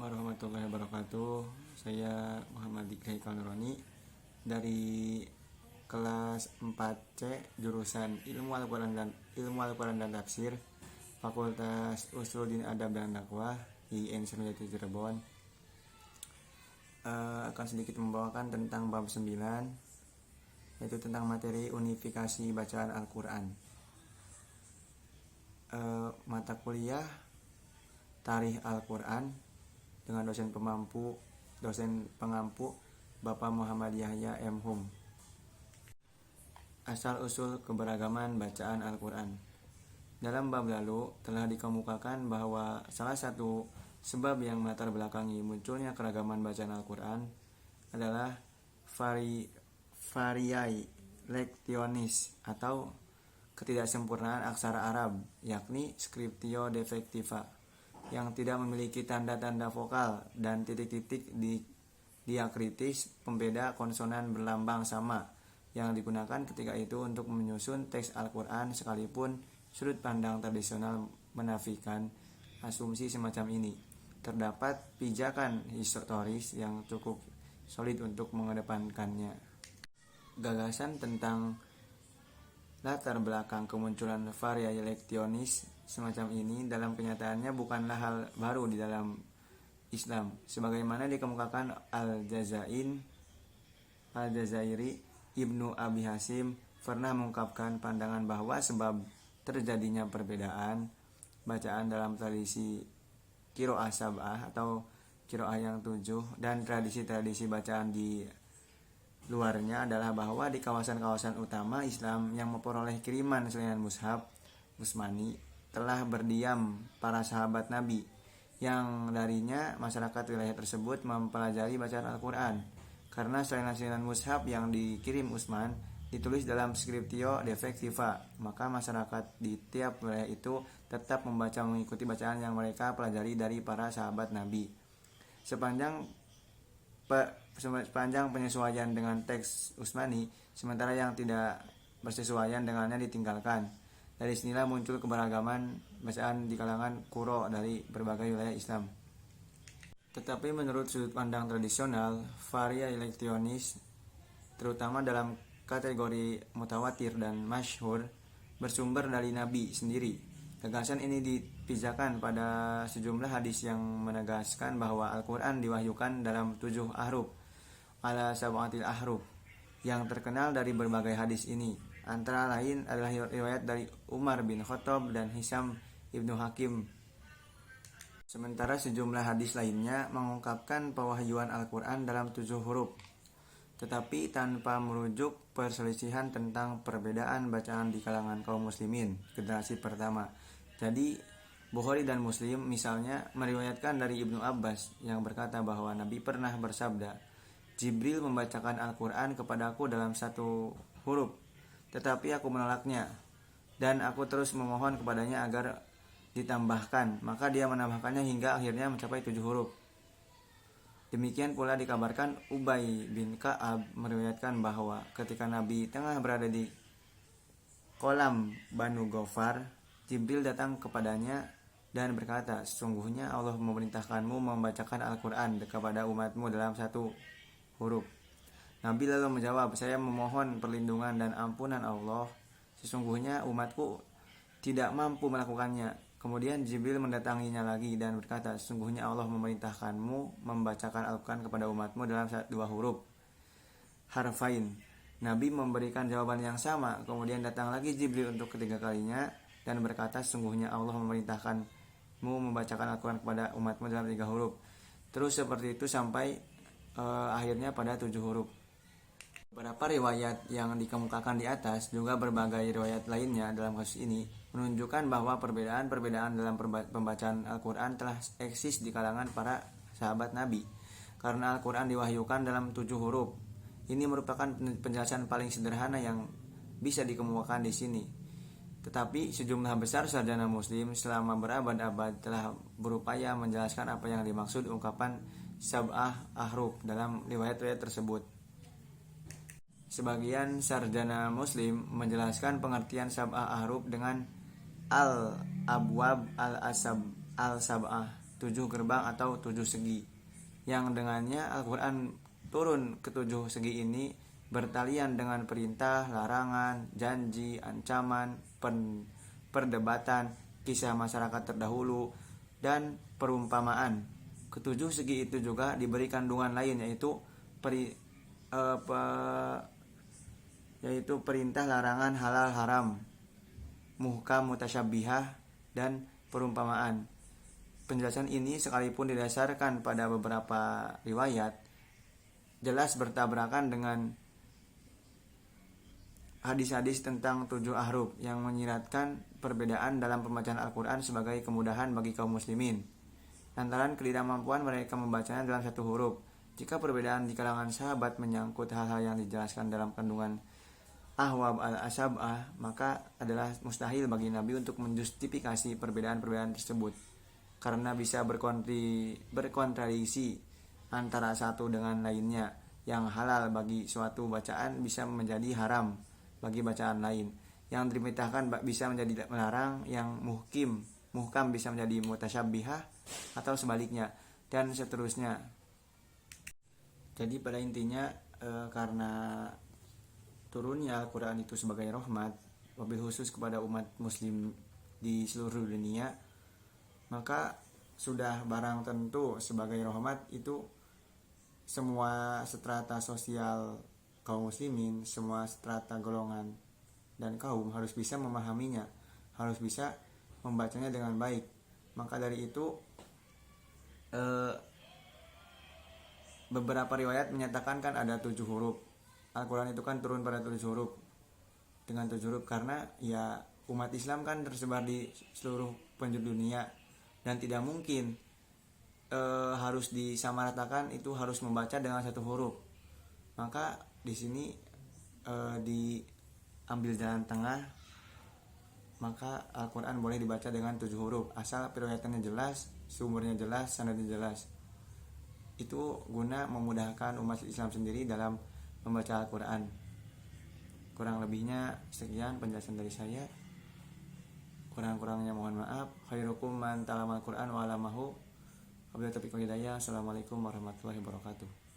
warahmatullahi wabarakatuh. Saya Muhammad Dikri Kalroni dari kelas 4C jurusan Ilmu Al-Quran dan Tafsir, Fakultas Usuluddin Adab dan Dakwah IIN Suryati Cirebon. Akan sedikit membawakan tentang bab 9, yaitu tentang materi unifikasi bacaan Al-Quran. Mata kuliah Tarikh Al-Quran dengan dosen pengampu Bapak Muhammad Yahya M. Hum. Asal usul keberagaman bacaan Al-Quran. Dalam bab lalu telah dikemukakan bahwa salah satu sebab yang melatar belakangi munculnya keragaman bacaan Al-Quran adalah variae lectionis atau ketidaksempurnaan aksara Arab, yakni scriptio defectiva, yang tidak memiliki tanda-tanda vokal dan titik-titik diakritis pembeda konsonan berlambang sama yang digunakan ketika itu untuk menyusun teks Al-Quran, sekalipun sudut pandang tradisional menafikan asumsi semacam ini. Terdapat pijakan historis yang cukup solid untuk mengedepankannya. Gagasan tentang latar belakang kemunculan variae lectionis semacam ini dalam kenyataannya bukanlah hal baru di dalam Islam, sebagaimana dikemukakan Al-Jazairi Ibnu Abi Hasim pernah mengungkapkan pandangan bahwa sebab terjadinya perbedaan bacaan dalam tradisi qiraah sab'ah atau qiraah yang 7 dan tradisi-tradisi bacaan di luarnya adalah bahwa di kawasan-kawasan utama Islam yang memperoleh kiriman selain mushaf Utsmani telah berdiam para sahabat Nabi, yang darinya masyarakat wilayah tersebut mempelajari bacaan Al-Quran. Karena selain mushaf yang dikirim Utsman ditulis dalam scriptio defectiva, maka masyarakat di tiap wilayah itu tetap membaca mengikuti bacaan yang mereka pelajari dari para sahabat Nabi. Sepanjang penyesuaian dengan teks Utsmani, sementara yang tidak bersesuaian dengannya ditinggalkan. Dari sinilah muncul keberagaman bacaan di kalangan qurra dari berbagai wilayah Islam. Tetapi menurut sudut pandang tradisional, variae lectionis, terutama dalam kategori mutawatir dan masyhur, bersumber dari Nabi sendiri. Gagasan ini dipijakan pada sejumlah hadis yang menegaskan bahwa Al-Quran diwahyukan dalam 7 ahruf, ala sab'atil ahruf. Yang terkenal dari berbagai hadis ini antara lain adalah riwayat dari Umar bin Khattab dan Hisam ibnu Hakim. Sementara sejumlah hadis lainnya mengungkapkan pewahyuan Al-Quran dalam 7 huruf, tetapi tanpa merujuk perselisihan tentang perbedaan bacaan di kalangan kaum muslimin generasi pertama. Jadi Bukhari dan Muslim misalnya meriwayatkan dari Ibnu Abbas yang berkata bahwa Nabi pernah bersabda, Jibril membacakan Al-Quran kepadaku dalam 1 huruf, tetapi aku menolaknya, dan aku terus memohon kepadanya agar ditambahkan, maka dia menambahkannya hingga akhirnya mencapai 7 huruf. Demikian pula dikabarkan Ubay bin Ka'ab meriwayatkan bahwa ketika Nabi tengah berada di kolam Banu Ghafar, Jibril datang kepadanya dan berkata, sesungguhnya Allah memerintahkanmu membacakan Al-Quran kepada umatmu dalam 1 huruf. Nabi lalu menjawab, saya memohon perlindungan dan ampunan Allah, sesungguhnya umatku tidak mampu melakukannya. Kemudian Jibril mendatanginya lagi dan berkata, sesungguhnya Allah memerintahkanmu membacakan Al-Quran kepada umatmu dalam 2 huruf, harfain. Nabi memberikan jawaban yang sama. Kemudian datang lagi Jibril untuk ketiga kalinya dan berkata, sesungguhnya Allah memerintahkanmu membacakan Al-Quran kepada umatmu dalam 3 huruf. Terus seperti itu sampai akhirnya pada 7 huruf. Beberapa riwayat yang dikemukakan di atas, juga berbagai riwayat lainnya dalam kasus ini, menunjukkan bahwa perbedaan-perbedaan dalam pembacaan Al-Quran telah eksis di kalangan para sahabat Nabi. Karena Al-Quran diwahyukan dalam 7 huruf, ini merupakan penjelasan paling sederhana yang bisa dikemukakan di sini. Tetapi sejumlah besar sarjana muslim selama berabad-abad telah berupaya menjelaskan apa yang dimaksud ungkapan sab'ah ahruf dalam riwayat-riwayat tersebut. Sebagian sarjana muslim menjelaskan pengertian sab'ah ahruf dengan al-abwab al-sab'ah 7 gerbang atau 7 segi, yang dengannya Al-Quran turun ke 7 segi ini bertalian dengan perintah, larangan, janji, ancaman, perdebatan, kisah masyarakat terdahulu, dan perumpamaan. Ketujuh segi itu juga diberi kandungan lain, yaitu perintah, larangan, halal, haram, muhkam, mutasyabbihah, dan perumpamaan. Penjelasan ini sekalipun didasarkan pada beberapa riwayat, jelas bertabrakan dengan hadis-hadis tentang 7 ahruf yang menyiratkan perbedaan dalam pembacaan Al-Quran sebagai kemudahan bagi kaum muslimin lantaran ketidakmampuan mereka membacanya dalam satu huruf. Jika perbedaan di kalangan sahabat menyangkut hal-hal yang dijelaskan dalam kandungan ahwab al-asab'ah, maka adalah mustahil bagi Nabi untuk menjustifikasi perbedaan-perbedaan tersebut, karena bisa berkontradiksi antara satu dengan lainnya. Yang halal bagi suatu bacaan bisa menjadi haram bagi bacaan lain. Yang diperintahkan bisa menjadi melarang, yang muhkam bisa menjadi mutasyabbihah atau sebaliknya, dan seterusnya. Jadi pada intinya karena turunnya Al-Quran itu sebagai rahmat, wabil khusus kepada umat muslim di seluruh dunia, maka sudah barang tentu sebagai rahmat itu semua strata sosial kaum muslimin, semua strata golongan dan kaum harus bisa memahaminya, harus bisa membacanya dengan baik. Maka dari itu beberapa riwayat menyatakan kan ada 7 huruf. Al-Quran itu kan turun pada 7 huruf, dengan 7 huruf, karena ya umat Islam kan tersebar di seluruh penjuru dunia dan tidak mungkin harus disamaratakan itu harus membaca dengan 1 huruf. Maka di sini diambil jalan tengah, maka Al-Quran boleh dibaca dengan 7 huruf asal periwayatannya jelas, sumbernya jelas, sanadnya jelas. Itu guna memudahkan umat Islam sendiri dalam membaca Al-Quran. Kurang lebihnya sekian penjelasan dari saya. Kurang-kurangnya mohon maaf. Khairukum man ta'allamal Quran wa 'allamahu. Wabillahi taufiq wal hidayah. Assalamualaikum warahmatullahi wabarakatuh.